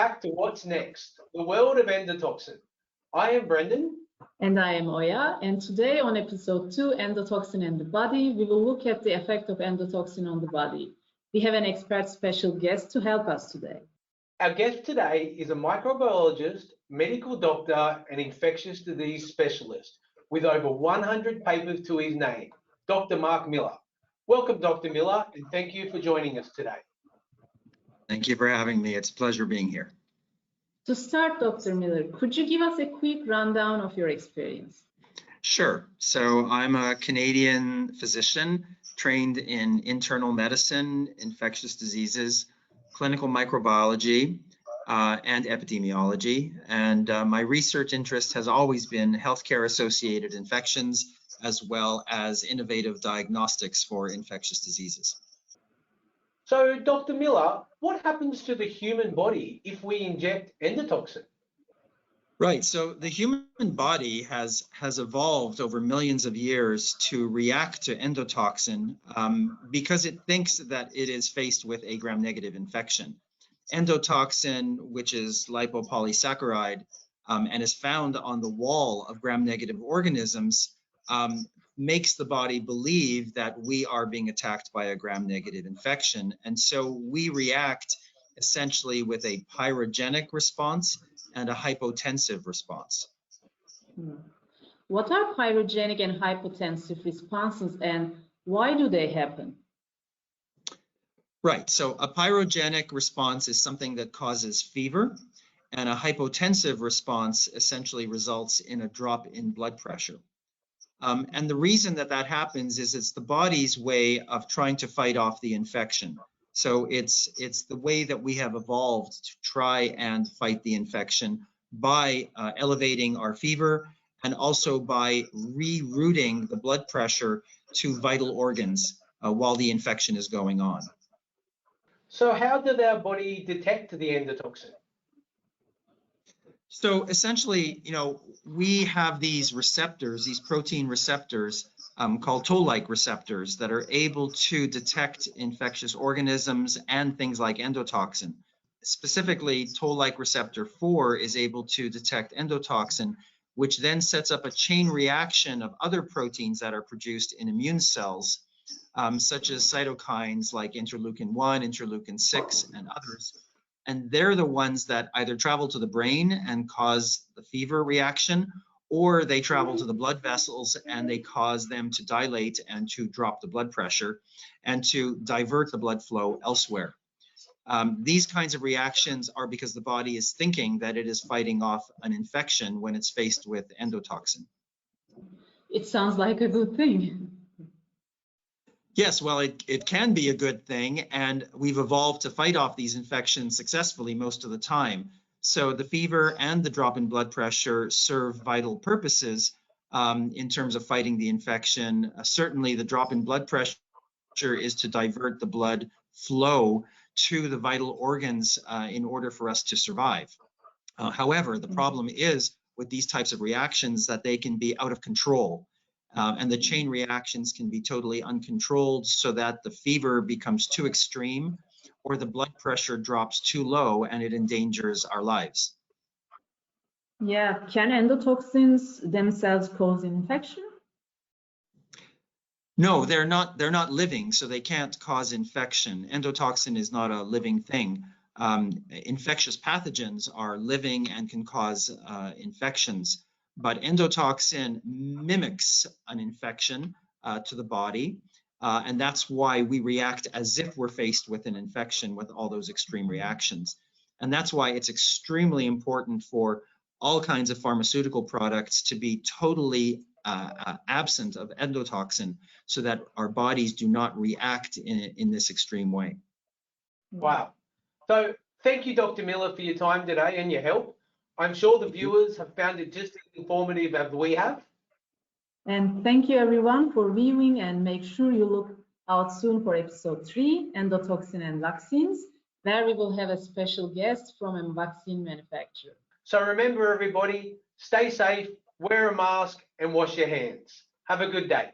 back to What's Next, the world of endotoxin. I am Brendan. And I am Oya, and today on episode 2, Endotoxin and the Body, we will look at the effect of endotoxin on the body. We have an expert special guest to help us today. Our guest today is a microbiologist, medical doctor, and infectious disease specialist with over 100 papers to his name, Dr. Mark Miller. Welcome, Dr. Miller, and thank you for joining us today. Thank you for having me. It's a pleasure being here. To start, Dr. Miller, could you give us a quick rundown of your experience? Sure. So I'm a Canadian physician trained in internal medicine, infectious diseases, clinical microbiology, and epidemiology. And my research interest has always been healthcare-associated infections, as well as innovative diagnostics for infectious diseases. So, Dr. Miller, what happens to the human body if we inject endotoxin? Right. So the human body has evolved over millions of years to react to endotoxin because it thinks that it is faced with a gram-negative infection. Endotoxin, which is lipopolysaccharide and is found on the wall of gram-negative organisms, makes the body believe that we are being attacked by a gram-negative infection. And so we react essentially with a pyrogenic response and a hypotensive response. What are pyrogenic and hypotensive responses, and why do they happen? Right, so a pyrogenic response is something that causes fever, and a hypotensive response essentially results in a drop in blood pressure. And the reason that that happens is it's the body's way of trying to fight off the infection. So it's the way that we have evolved to try and fight the infection by elevating our fever and also by rerouting the blood pressure to vital organs while the infection is going on. So how did our body detect the endotoxin? So essentially, we have these receptors, these protein receptors called toll-like receptors that are able to detect infectious organisms and things like endotoxin. Specifically, toll-like receptor 4 is able to detect endotoxin, which then sets up a chain reaction of other proteins that are produced in immune cells, such as cytokines like interleukin-1, interleukin-6, and others. And they're the ones that either travel to the brain and cause the fever reaction, or they travel to the blood vessels and they cause them to dilate and to drop the blood pressure and to divert the blood flow elsewhere. These kinds of reactions are because the body is thinking that it is fighting off an infection when it's faced with endotoxin. It sounds like a good thing. Yes, well, it can be a good thing, and we've evolved to fight off these infections successfully most of the time. So the fever and the drop in blood pressure serve vital purposes in terms of fighting the infection. Certainly, the drop in blood pressure is to divert the blood flow to the vital organs in order for us to survive. However, the problem is with these types of reactions that they can be out of control. And the chain reactions can be totally uncontrolled so that the fever becomes too extreme or the blood pressure drops too low and it endangers our lives. Yeah, can endotoxins themselves cause infection? No, they're not living, so they can't cause infection. Endotoxin is not a living thing. Infectious pathogens are living and can cause infections. But endotoxin mimics an infection to the body, and that's why we react as if we're faced with an infection with all those extreme reactions. And that's why it's extremely important for all kinds of pharmaceutical products to be totally absent of endotoxin so that our bodies do not react in this extreme way. Wow. So thank you, Dr. Miller, for your time today and your help. I'm sure the viewers have found it just as informative as we have. And thank you everyone for viewing, and make sure you look out soon for episode 3, Endotoxin and Vaccines, where we will have a special guest from a vaccine manufacturer. So remember everybody, stay safe, wear a mask and wash your hands. Have a good day.